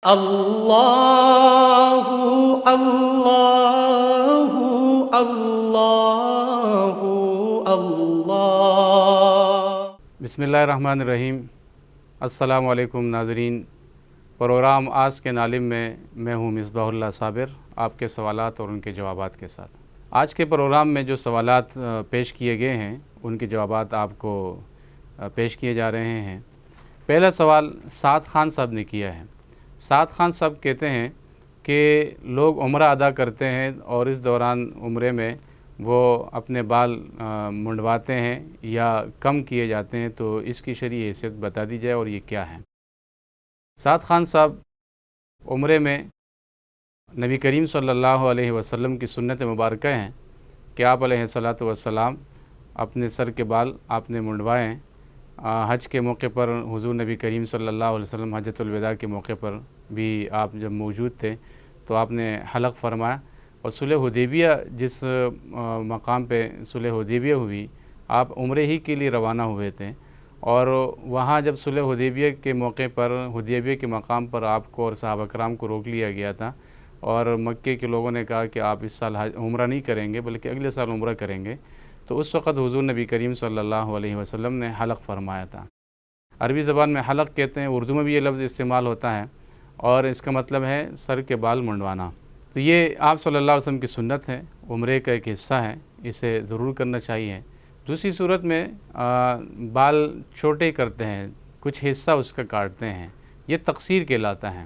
اللہ اللہ اللہ اللہ۔ بسم اللہ الرحمن الرحیم۔ السلام علیکم ناظرین، پروگرام آج کے نالم میں ہوں مصباح اللہ صابر، آپ کے سوالات اور ان کے جوابات کے ساتھ۔ آج کے پروگرام میں جو سوالات پیش کیے گئے ہیں ان کے جوابات آپ کو پیش کیے جا رہے ہیں۔ پہلا سوال سعد خان صاحب نے کیا ہے۔ سعد خان صاحب کہتے ہیں کہ لوگ عمرہ ادا کرتے ہیں اور اس دوران عمرے میں وہ اپنے بال منڈواتے ہیں یا کم کیے جاتے ہیں، تو اس کی شرعی حیثیت بتا دی جائے اور یہ کیا ہے۔ سعد خان صاحب، عمرے میں نبی کریم صلی اللہ علیہ وسلم کی سنت مبارکہ ہیں کہ آپ علیہ الصلاۃ والسلام اپنے سر کے بال آپ نے منڈوائیں۔ حج کے موقع پر حضور نبی کریم صلی اللہ علیہ وسلم حجۃ الوداع کے موقع پر بھی آپ جب موجود تھے تو آپ نے حلق فرمایا، اور صلح حدیبیہ جس مقام پہ صلح حدیبیہ ہوئی، آپ عمرے ہی کے لیے روانہ ہوئے تھے، اور وہاں جب صلح حدیبیہ کے موقع پر حدیبیہ کے مقام پر آپ کو اور صحابہ کرام کو روک لیا گیا تھا، اور مکے کے لوگوں نے کہا کہ آپ اس سال عمرہ نہیں کریں گے بلکہ اگلے سال عمرہ کریں گے، تو اس وقت حضور نبی کریم صلی اللہ علیہ وسلم نے حلق فرمایا تھا۔ عربی زبان میں حلق کہتے ہیں، اردو میں بھی یہ لفظ استعمال ہوتا ہے، اور اس کا مطلب ہے سر کے بال منڈوانا۔ تو یہ آپ صلی اللہ علیہ وسلم کی سنت ہے، عمرے کا ایک حصہ ہے، اسے ضرور کرنا چاہیے۔ دوسری صورت میں بال چھوٹے کرتے ہیں، کچھ حصہ اس کا کاٹتے ہیں، یہ تقصیر کہلاتا ہے۔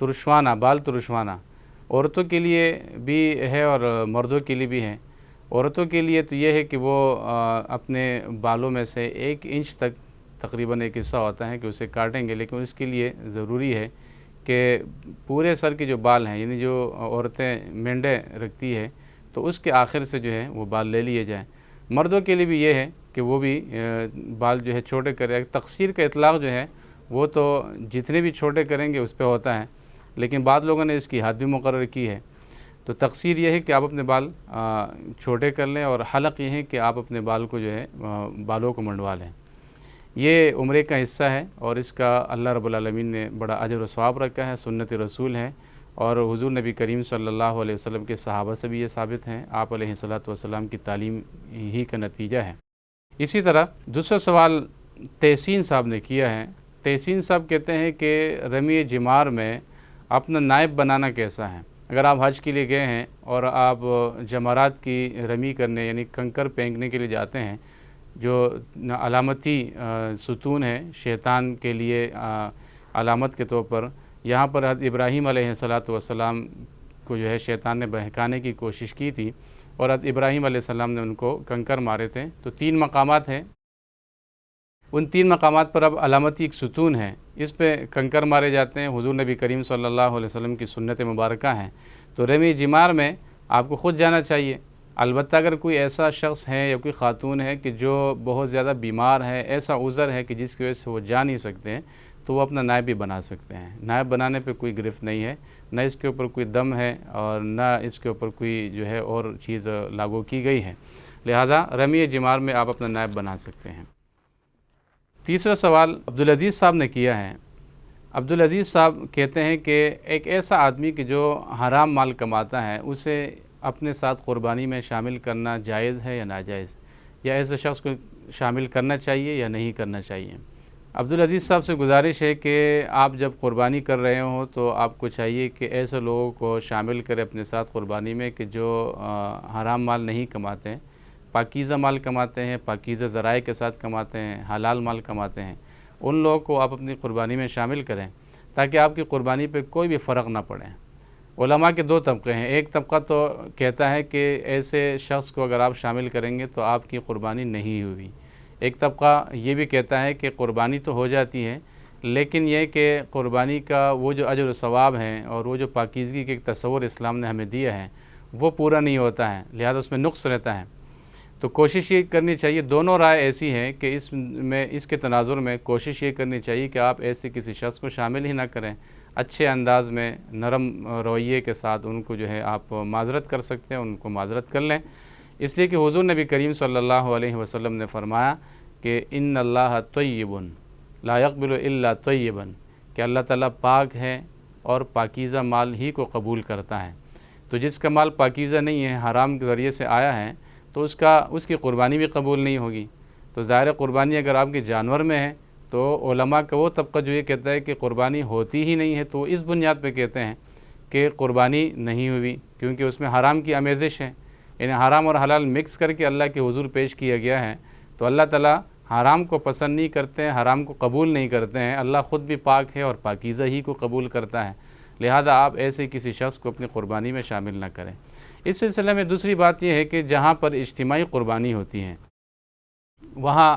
ترشوانہ، بال ترشوانہ عورتوں کے لیے بھی ہے اور مردوں کے لیے بھی ہے۔ عورتوں کے لیے تو یہ ہے کہ وہ اپنے بالوں میں سے 1 انچ تک تقریباً ایک حصہ ہوتا ہے کہ اسے کاٹیں گے، لیکن اس کے لیے ضروری ہے کہ پورے سر کے جو بال ہیں، یعنی جو عورتیں مینڈے رکھتی ہے تو اس کے آخر سے جو ہے وہ بال لے لیے جائیں۔ مردوں کے لیے بھی یہ ہے کہ وہ بھی بال جو ہے چھوٹے کرے۔ تقصیر کا اطلاق جو ہے وہ تو جتنے بھی چھوٹے کریں گے اس پہ ہوتا ہے، لیکن بعض لوگوں نے اس کی حد بھی مقرر کی ہے۔ تو تقصیر یہ ہے کہ آپ اپنے بال چھوٹے کر لیں، اور حلق یہ ہے کہ آپ اپنے بال کو جو ہے بالوں کو منڈوا لیں۔ یہ عمرے کا حصہ ہے، اور اس کا اللہ رب العالمین نے بڑا اجر و ثواب رکھا ہے، سنت رسول ہے، اور حضور نبی کریم صلی اللہ علیہ وسلم کے صحابہ سے بھی یہ ثابت ہیں، آپ علیہ الصلاۃ والسلام کی تعلیم ہی کا نتیجہ ہے۔ اسی طرح دوسرا سوال تحسین صاحب نے کیا ہے۔ تحسین صاحب کہتے ہیں کہ رمی جمار میں اپنا نائب بنانا کیسا ہے؟ اگر آپ حج کے لیے گئے ہیں اور آپ جمرات کی رمی کرنے یعنی کنکر پھینکنے کے لیے جاتے ہیں، جو علامتی ستون ہے شیطان کے لیے علامت کے طور پر، یہاں پر حضرت ابراہیم علیہ السلام کو جو ہے شیطان نے بہکانے کی کوشش کی تھی، اور حضرت ابراہیم علیہ السلام نے ان کو کنکر مارے تھے۔ تو 3 مقامات ہیں، ان 3 مقامات پر اب علامتی ایک ستون ہے، اس پہ کنکر مارے جاتے ہیں، حضور نبی کریم صلی اللہ علیہ وسلم کی سنت مبارکہ ہیں۔ تو رمی جمار میں آپ کو خود جانا چاہیے، البتہ اگر کوئی ایسا شخص ہے یا کوئی خاتون ہے کہ جو بہت زیادہ بیمار ہے، ایسا عذر ہے کہ جس کی وجہ سے وہ جا نہیں سکتے ہیں، تو وہ اپنا نائب بھی بنا سکتے ہیں۔ نائب بنانے پہ کوئی گرفت نہیں ہے، نہ اس کے اوپر کوئی دم ہے اور نہ اس کے اوپر کوئی جو ہے اور چیز لاگو کی گئی ہے، لہذا رمی جمار میں آپ اپنا نائب بنا سکتے ہیں۔ تیسرا سوال عبدالعزیز صاحب نے کیا ہے۔ عبدالعزیز صاحب کہتے ہیں کہ ایک ایسا آدمی کہ جو حرام مال کماتا ہے، اسے اپنے ساتھ قربانی میں شامل کرنا جائز ہے یا ناجائز، یا ایسے شخص کو شامل کرنا چاہیے یا نہیں کرنا چاہیے؟ عبدالعزیز صاحب سے گزارش ہے کہ آپ جب قربانی کر رہے ہوں تو آپ کو چاہیے کہ ایسے لوگوں کو شامل کرے اپنے ساتھ قربانی میں کہ جو حرام مال نہیں کماتے ہیں، پاکیزہ مال کماتے ہیں، پاکیزہ ذرائع کے ساتھ کماتے ہیں، حلال مال کماتے ہیں۔ ان لوگوں کو آپ اپنی قربانی میں شامل کریں تاکہ آپ کی قربانی پہ کوئی بھی فرق نہ پڑے۔ علماء کے 2 طبقے ہیں، ایک طبقہ تو کہتا ہے کہ ایسے شخص کو اگر آپ شامل کریں گے تو آپ کی قربانی نہیں ہوئی، ایک طبقہ یہ بھی کہتا ہے کہ قربانی تو ہو جاتی ہے، لیکن یہ کہ قربانی کا وہ جو اجر و ثواب ہیں اور وہ جو پاکیزگی کے ایک تصور اسلام نے ہمیں دیا ہے وہ پورا نہیں ہوتا ہے، لہذا اس میں نقص رہتا ہے۔ تو کوشش یہ کرنی چاہیے، دونوں رائے ایسی ہے کہ اس کے تناظر میں کوشش یہ کرنی چاہیے کہ آپ ایسے کسی شخص کو شامل ہی نہ کریں، اچھے انداز میں نرم رویے کے ساتھ ان کو جو ہے آپ معذرت کر سکتے ہیں، ان کو معذرت کر لیں، اس لیے کہ حضور نبی کریم صلی اللہ علیہ وسلم نے فرمایا کہ ان اللہ طیب لا یقبل الا طیبا، کہ اللہ تعالیٰ پاک ہے، اور پاکیزہ مال ہی کو قبول کرتا ہے۔ تو جس کا مال پاکیزہ نہیں ہے، حرام کے ذریعے سے آیا ہے، تو اس کی قربانی بھی قبول نہیں ہوگی۔ تو ظاہر قربانی اگر آپ کے جانور میں ہے تو علماء کا وہ طبقہ جو یہ کہتا ہے کہ قربانی ہوتی ہی نہیں ہے، تو اس بنیاد پہ کہتے ہیں کہ قربانی نہیں ہوئی، کیونکہ اس میں حرام کی آمیزش ہے، یعنی حرام اور حلال مکس کر کے اللہ کے حضور پیش کیا گیا ہے۔ تو اللہ تعالیٰ حرام کو پسند نہیں کرتے ہیں، حرام کو قبول نہیں کرتے ہیں، اللہ خود بھی پاک ہے اور پاکیزہ ہی کو قبول کرتا ہے، لہذا آپ ایسے کسی شخص کو اپنی قربانی میں شامل نہ کریں۔ اس سلسلے میں دوسری بات یہ ہے کہ جہاں پر اجتماعی قربانی ہوتی ہے وہاں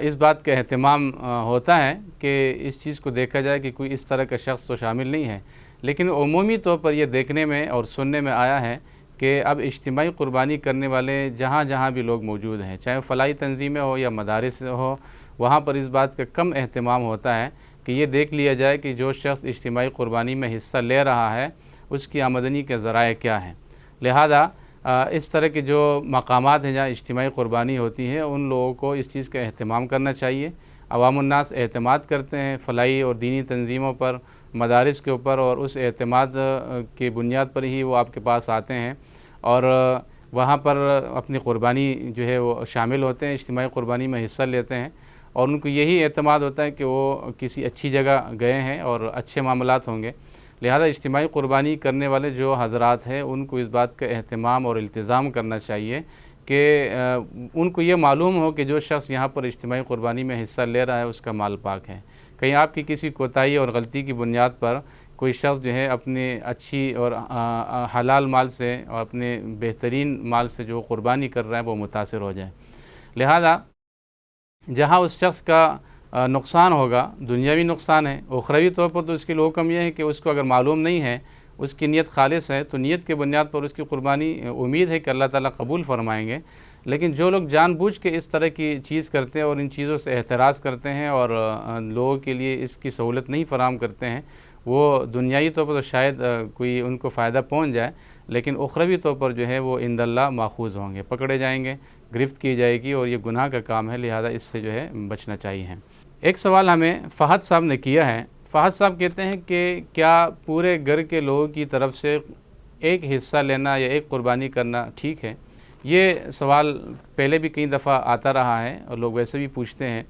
اس بات کا اہتمام ہوتا ہے کہ اس چیز کو دیکھا جائے کہ کوئی اس طرح کا شخص تو شامل نہیں ہے، لیکن عمومی طور پر یہ دیکھنے میں اور سننے میں آیا ہے کہ اب اجتماعی قربانی کرنے والے جہاں جہاں بھی لوگ موجود ہیں، چاہے فلاحی تنظیمیں ہو یا مدارس ہو، وہاں پر اس بات کا کم اہتمام ہوتا ہے کہ یہ دیکھ لیا جائے کہ جو شخص اجتماعی قربانی میں حصہ لے رہا ہے اس کی آمدنی کے ذرائع کیا ہیں۔ لہذا اس طرح کے جو مقامات ہیں جہاں اجتماعی قربانی ہوتی ہے ان لوگوں کو اس چیز کا اہتمام کرنا چاہیے۔ عوام الناس اعتماد کرتے ہیں فلاحی اور دینی تنظیموں پر، مدارس کے اوپر، اور اس اعتماد کی بنیاد پر ہی وہ آپ کے پاس آتے ہیں اور وہاں پر اپنی قربانی جو ہے وہ شامل ہوتے ہیں، اجتماعی قربانی میں حصہ لیتے ہیں، اور ان کو یہی اعتماد ہوتا ہے کہ وہ کسی اچھی جگہ گئے ہیں اور اچھے معاملات ہوں گے۔ لہذا اجتماعی قربانی کرنے والے جو حضرات ہیں ان کو اس بات کا اہتمام اور التزام کرنا چاہیے کہ ان کو یہ معلوم ہو کہ جو شخص یہاں پر اجتماعی قربانی میں حصہ لے رہا ہے اس کا مال پاک ہے۔ کہیں آپ کی کسی کوتاہی اور غلطی کی بنیاد پر کوئی شخص جو ہے اپنے اچھی اور حلال مال سے اور اپنے بہترین مال سے جو قربانی کر رہا ہے وہ متاثر ہو جائے۔ لہذا جہاں اس شخص کا نقصان ہوگا، دنیاوی نقصان ہے، اخروی طور پر تو اس کے لیے حکم یہ ہے کہ اس کو اگر معلوم نہیں ہے، اس کی نیت خالص ہے، تو نیت کے بنیاد پر اس کی قربانی امید ہے کہ اللہ تعالیٰ قبول فرمائیں گے۔ لیکن جو لوگ جان بوجھ کے اس طرح کی چیز کرتے ہیں اور ان چیزوں سے احتراز کرتے ہیں اور لوگوں کے لیے اس کی سہولت نہیں فراہم کرتے ہیں، وہ دنیائی طور پر تو شاید کوئی ان کو فائدہ پہنچ جائے، لیکن اخروی طور پر جو ہے وہ عند اللہ ماخوذ ہوں گے، پکڑے جائیں گے، گرفت کی جائے گی، اور یہ گناہ کا کام ہے، لہذا اس سے جو ہے بچنا چاہیے۔ ایک سوال ہمیں فہد صاحب نے کیا ہے۔ فہد صاحب کہتے ہیں کہ کیا پورے گھر کے لوگوں کی طرف سے ایک حصہ لینا یا ایک قربانی کرنا ٹھیک ہے؟ یہ سوال پہلے بھی کئی دفعہ آتا رہا ہے اور لوگ ویسے بھی پوچھتے ہیں،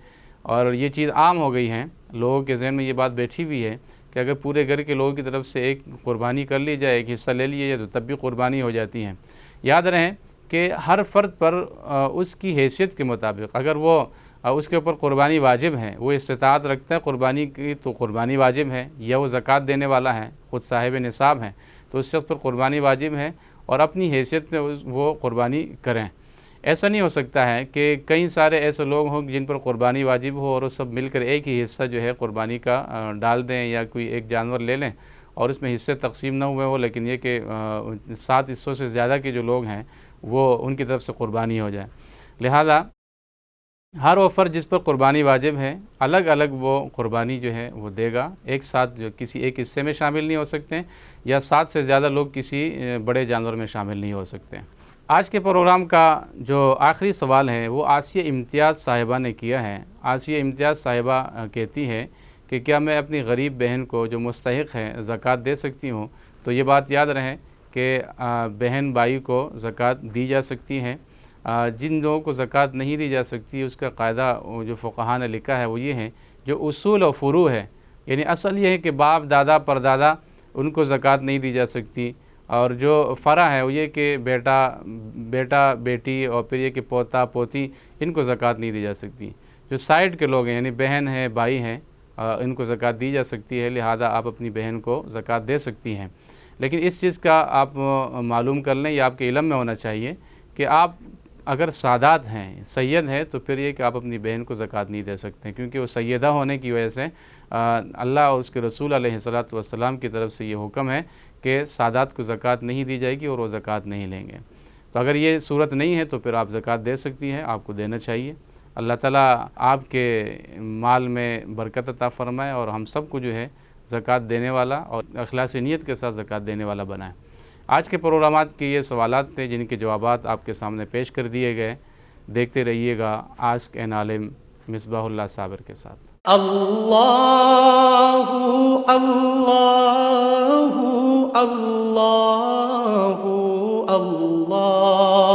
اور یہ چیز عام ہو گئی ہے، لوگوں کے ذہن میں یہ بات بیٹھی ہوئی ہے کہ اگر پورے گھر کے لوگوں کی طرف سے ایک قربانی کر لی جائے، ایک حصہ لے لیا جائے، تو تب بھی قربانی ہو جاتی ہے۔ یاد رہیں کہ ہر فرد پر اس کی حیثیت کے مطابق اگر وہ اس کے اوپر قربانی واجب ہے، وہ استطاعت رکھتا ہے قربانی کی، تو قربانی واجب ہے، یا وہ زکوٰۃ دینے والا ہے، خود صاحب نصاب ہے، تو اس شخص پر قربانی واجب ہے اور اپنی حیثیت میں وہ قربانی کریں۔ ایسا نہیں ہو سکتا ہے کہ کئی سارے ایسے لوگ ہوں جن پر قربانی واجب ہو اور وہ سب مل کر ایک ہی حصہ جو ہے قربانی کا ڈال دیں، یا کوئی ایک جانور لے لیں اور اس میں حصے تقسیم نہ ہوئے ہو، لیکن یہ کہ 7 حصوں سے زیادہ کے جو لوگ ہیں وہ ان کی طرف سے قربانی ہو جائے۔ لہذا ہر وہ فرد جس پر قربانی واجب ہے الگ الگ وہ قربانی جو ہے وہ دے گا، ایک ساتھ جو کسی ایک حصے میں شامل نہیں ہو سکتے، یا 7 سے زیادہ لوگ کسی بڑے جانور میں شامل نہیں ہو سکتے۔ آج کے پروگرام کا جو آخری سوال ہے وہ آسیہ امتیاز صاحبہ نے کیا ہے۔ آسیہ امتیاز صاحبہ کہتی ہے کہ کیا میں اپنی غریب بہن کو جو مستحق ہے زکوٰۃ دے سکتی ہوں؟ تو یہ بات یاد رہے کہ بہن بھائی کو زکوٰۃ دی جا سکتی ہے۔ جن لوگوں کو زکوٰۃ نہیں دی جا سکتی اس کا قاعدہ جو فقہاء نے لکھا ہے وہ یہ ہے، جو اصول و فروع ہے، یعنی اصل یہ ہے کہ باپ دادا پردادا ان کو زکوٰۃ نہیں دی جا سکتی، اور جو فرع ہے وہ یہ کہ بیٹا بیٹی اور پھر یہ کہ پوتا پوتی، ان کو زکوٰۃ نہیں دی جا سکتی۔ جو سائڈ کے لوگ ہیں یعنی بہن ہے بھائی ہیں، ان کو زکوٰۃ دی جا سکتی ہے، لہذا آپ اپنی بہن کو زکوٰۃ دے سکتی ہیں۔ لیکن اس چیز کا آپ معلوم کر لیں، یہ آپ کے علم میں ہونا چاہیے کہ آپ اگر سادات ہیں، سید ہیں، تو پھر یہ کہ آپ اپنی بہن کو زکوٰۃ نہیں دے سکتے، کیونکہ وہ سیدہ ہونے کی وجہ سے اللہ اور اس کے رسول علیہ الصلاۃ والسلام کی طرف سے یہ حکم ہے کہ سادات کو زکوٰۃ نہیں دی جائے گی اور وہ زکوٰۃ نہیں لیں گے۔ تو اگر یہ صورت نہیں ہے تو پھر آپ زکوٰۃ دے سکتی ہیں، آپ کو دینا چاہیے۔ اللہ تعالیٰ آپ کے مال میں برکت عطا فرمائے اور ہم سب کو جو ہے زکوٰۃ دینے والا اور اخلاص نیت کے ساتھ زکوٰۃ دینے والا بنائے۔ آج کے پروگرامات کے یہ سوالات تھے جن کے جوابات آپ کے سامنے پیش کر دیے گئے۔ دیکھتے رہیے گا آسک این عالم مصباح اللہ صابر کے ساتھ۔ اللہ اللہ اللہ اللہ